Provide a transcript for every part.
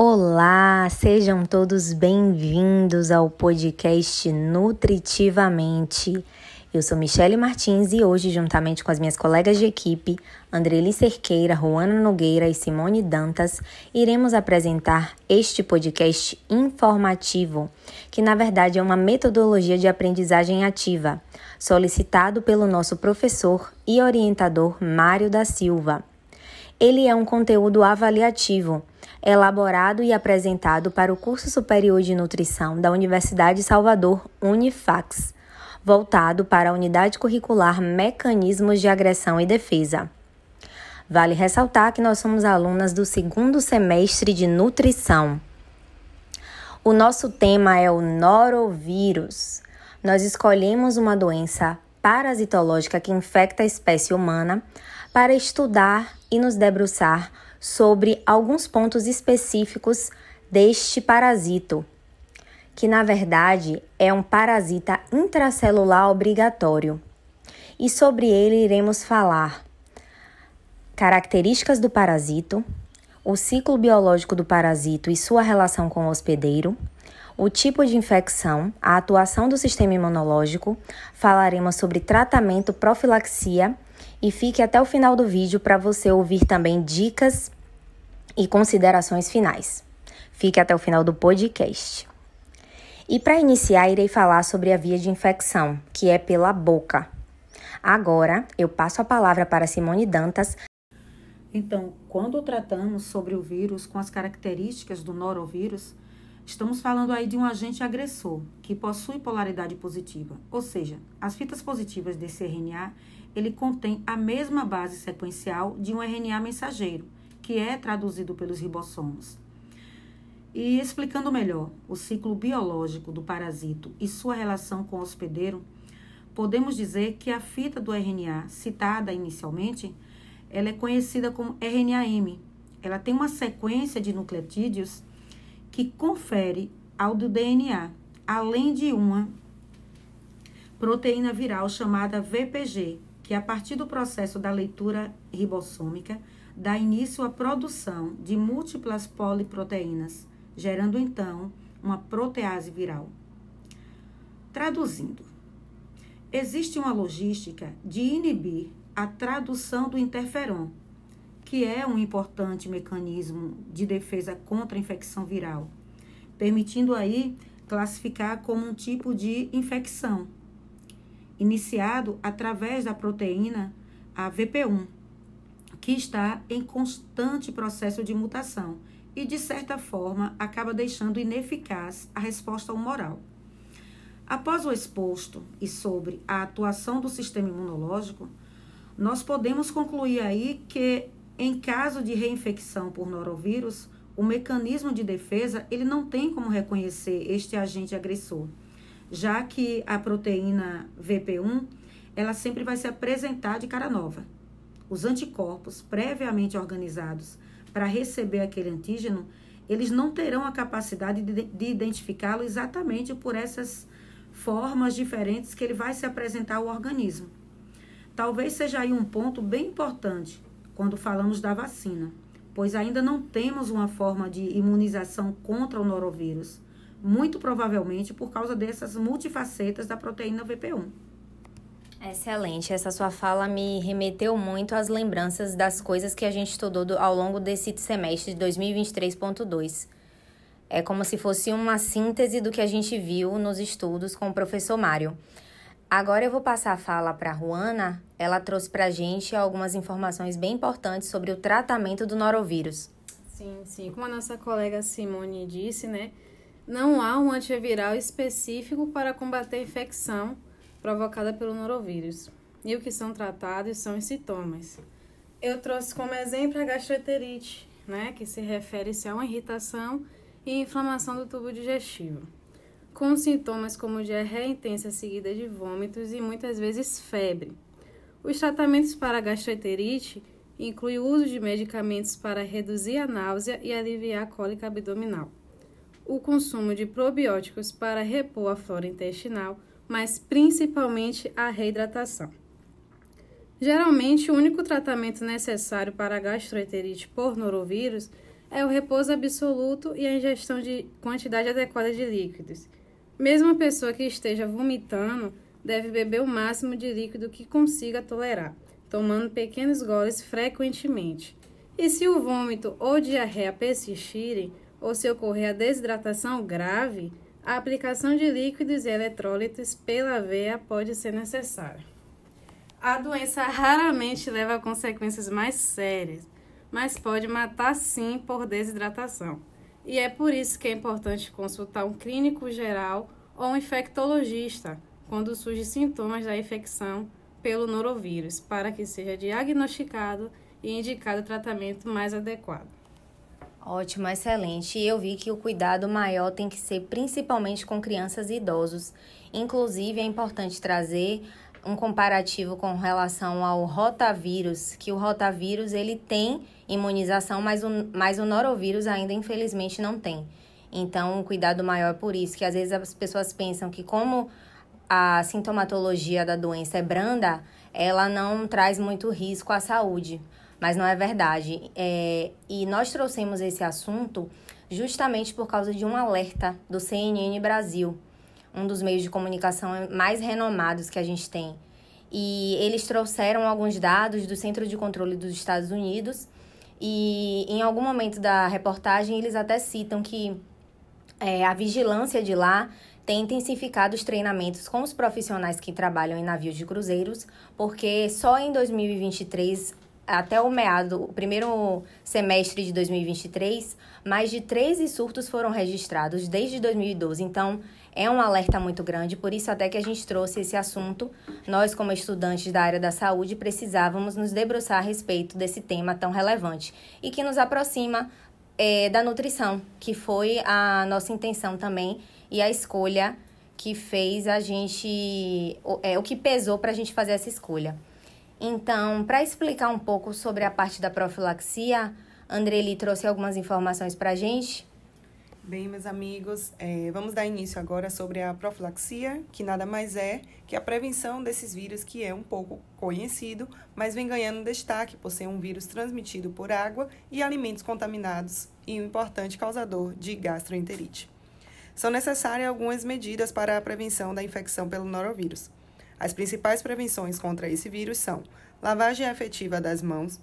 Olá, sejam todos bem-vindos ao podcast Nutritivamente. Eu sou Michele Martins e hoje, juntamente com as minhas colegas de equipe, Andreli Cerqueira, Ruana Nogueira e Simone Dantas, iremos apresentar este podcast informativo, que na verdade é uma metodologia de aprendizagem ativa, solicitado pelo nosso professor e orientador Mário da Silva. Ele é um conteúdo avaliativo, elaborado e apresentado para o curso superior de nutrição da Universidade de Salvador, Unifacs, voltado para a unidade curricular Mecanismos de Agressão e Defesa. Vale ressaltar que nós somos alunas do segundo semestre de nutrição. O nosso tema é o norovírus. Nós escolhemos uma doença parasitológica que infecta a espécie humana para estudar e nos debruçar sobre alguns pontos específicos deste parasito, que na verdade é um parasita intracelular obrigatório. E sobre ele iremos falar características do parasito, o ciclo biológico do parasito e sua relação com o hospedeiro, o tipo de infecção, a atuação do sistema imunológico, falaremos sobre tratamento, profilaxia e fique até o final do vídeo para você ouvir também dicas e considerações finais. Fique até o final do podcast. E para iniciar, irei falar sobre a via de infecção, que é pela boca. Agora, eu passo a palavra para Simone Dantas. Então, quando tratamos sobre o vírus com as características do norovírus, estamos falando aí de um agente agressor que possui polaridade positiva, ou seja, as fitas positivas desse RNA, ele contém a mesma base sequencial de um RNA mensageiro, que é traduzido pelos ribossomos. E explicando melhor o ciclo biológico do parasito e sua relação com o hospedeiro, podemos dizer que a fita do RNA citada inicialmente, ela é conhecida como RNA-M. Ela tem uma sequência de nucleotídeos que confere ao do DNA, além de uma proteína viral chamada VPG, que a partir do processo da leitura ribossômica dá início à produção de múltiplas poliproteínas, gerando então uma protease viral. Traduzindo, existe uma logística de inibir a tradução do interferon, que é um importante mecanismo de defesa contra a infecção viral, permitindo aí classificar como um tipo de infecção, iniciado através da proteína a VP1, que está em constante processo de mutação e, de certa forma, acaba deixando ineficaz a resposta humoral. Após o exposto e sobre a atuação do sistema imunológico, nós podemos concluir aí que, em caso de reinfecção por norovírus, o mecanismo de defesa ele não tem como reconhecer este agente agressor, já que a proteína VP1 ela sempre vai se apresentar de cara nova. Os anticorpos previamente organizados para receber aquele antígeno, eles não terão a capacidade de identificá-lo exatamente por essas formas diferentes que ele vai se apresentar ao organismo. Talvez seja aí um ponto bem importante quando falamos da vacina, pois ainda não temos uma forma de imunização contra o norovírus, muito provavelmente por causa dessas multifacetas da proteína VP1. Excelente, essa sua fala me remeteu muito às lembranças das coisas que a gente estudou ao longo desse semestre de 2023.2. É como se fosse uma síntese do que a gente viu nos estudos com o professor Mário. Agora eu vou passar a fala para a Ruana. Ela trouxe para a gente algumas informações bem importantes sobre o tratamento do norovírus. Sim. Como a nossa colega Simone disse, né? Não há um antiviral específico para combater a infecção provocada pelo norovírus. E o que são tratados são os sintomas. Eu trouxe como exemplo a gastroenterite, né? Que se refere-se a uma irritação e inflamação do tubo digestivo, com sintomas como diarreia intensa seguida de vômitos e muitas vezes febre. Os tratamentos para a gastroenterite incluem o uso de medicamentos para reduzir a náusea e aliviar a cólica abdominal, o consumo de probióticos para repor a flora intestinal, mas principalmente a reidratação. Geralmente, o único tratamento necessário para a gastroenterite por norovírus é o repouso absoluto e a ingestão de quantidade adequada de líquidos. Mesmo a pessoa que esteja vomitando deve beber o máximo de líquido que consiga tolerar, tomando pequenos goles frequentemente. E se o vômito ou diarreia persistirem, ou se ocorrer a desidratação grave, a aplicação de líquidos e eletrólitos pela veia pode ser necessária. A doença raramente leva a consequências mais sérias, mas pode matar sim por desidratação. E é por isso que é importante consultar um clínico geral ou um infectologista quando surgem sintomas da infecção pelo norovírus, para que seja diagnosticado e indicado o tratamento mais adequado. Ótimo, excelente. E eu vi que o cuidado maior tem que ser principalmente com crianças e idosos. Inclusive, é importante trazer um comparativo com relação ao rotavírus, que o rotavírus ele tem imunização, mas o norovírus ainda infelizmente não tem. Então, um cuidado maior por isso, que às vezes as pessoas pensam que como a sintomatologia da doença é branda, ela não traz muito risco à saúde, mas não é verdade. E nós trouxemos esse assunto justamente por causa de um alerta do CNN Brasil, um dos meios de comunicação mais renomados que a gente tem. E eles trouxeram alguns dados do Centro de Controle dos Estados Unidos e em algum momento da reportagem eles até citam que a vigilância de lá tem intensificado os treinamentos com os profissionais que trabalham em navios de cruzeiros, porque só em 2023, até o primeiro semestre de 2023, mais de 13 surtos foram registrados desde 2012. Então, é um alerta muito grande, por isso até que a gente trouxe esse assunto. Nós, como estudantes da área da saúde, precisávamos nos debruçar a respeito desse tema tão relevante e que nos aproxima da nutrição, que foi a nossa intenção também e a escolha que fez a gente, o que pesou para a gente fazer essa escolha. Então, para explicar um pouco sobre a parte da profilaxia, Andreli trouxe algumas informações para a gente. Bem, meus amigos, vamos dar início agora sobre a profilaxia, que nada mais é que a prevenção desses vírus, que é um pouco conhecido, mas vem ganhando destaque por ser um vírus transmitido por água e alimentos contaminados e um importante causador de gastroenterite. São necessárias algumas medidas para a prevenção da infecção pelo norovírus. As principais prevenções contra esse vírus são lavagem efetiva das mãos,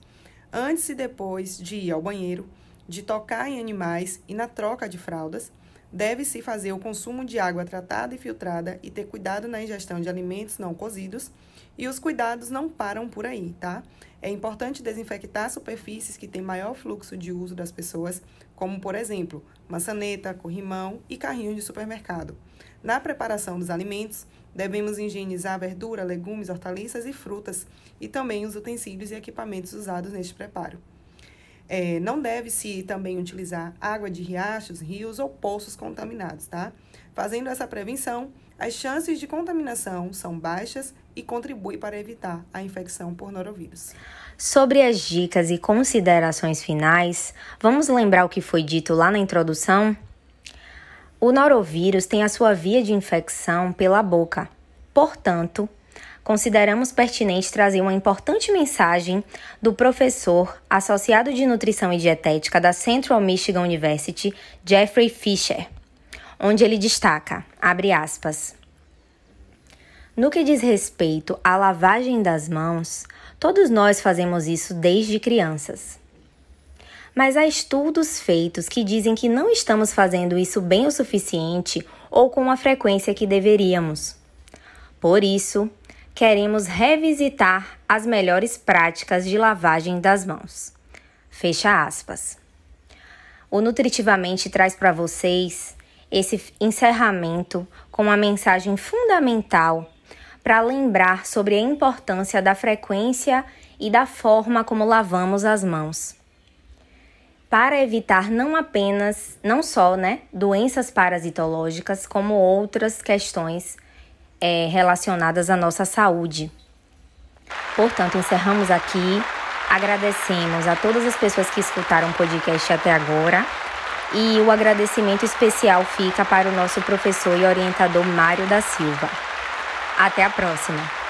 antes e depois de ir ao banheiro, de tocar em animais e na troca de fraldas. Deve-se fazer o consumo de água tratada e filtrada e ter cuidado na ingestão de alimentos não cozidos. E os cuidados não param por aí, tá? É importante desinfectar superfícies que têm maior fluxo de uso das pessoas, como, por exemplo, maçaneta, corrimão e carrinho de supermercado. Na preparação dos alimentos, devemos higienizar verdura, legumes, hortaliças e frutas e também os utensílios e equipamentos usados neste preparo. Não deve-se também utilizar água de riachos, rios ou poços contaminados, tá? Fazendo essa prevenção, as chances de contaminação são baixas e contribui para evitar a infecção por norovírus. Sobre as dicas e considerações finais, vamos lembrar o que foi dito lá na introdução? O norovírus tem a sua via de infecção pela boca. Portanto, consideramos pertinente trazer uma importante mensagem do professor associado de Nutrição e Dietética da Central Michigan University, Jeffrey Fisher, onde ele destaca, abre aspas, no que diz respeito à lavagem das mãos, todos nós fazemos isso desde crianças. Mas há estudos feitos que dizem que não estamos fazendo isso bem o suficiente ou com a frequência que deveríamos. Por isso, queremos revisitar as melhores práticas de lavagem das mãos. Fecha aspas. O Nutritivamente traz para vocês esse encerramento com uma mensagem fundamental para lembrar sobre a importância da frequência e da forma como lavamos as mãos. Para evitar não só doenças parasitológicas, como outras questões relacionadas à nossa saúde. Portanto, encerramos aqui, agradecemos a todas as pessoas que escutaram o podcast até agora e o agradecimento especial fica para o nosso professor e orientador Mário da Silva. Até a próxima!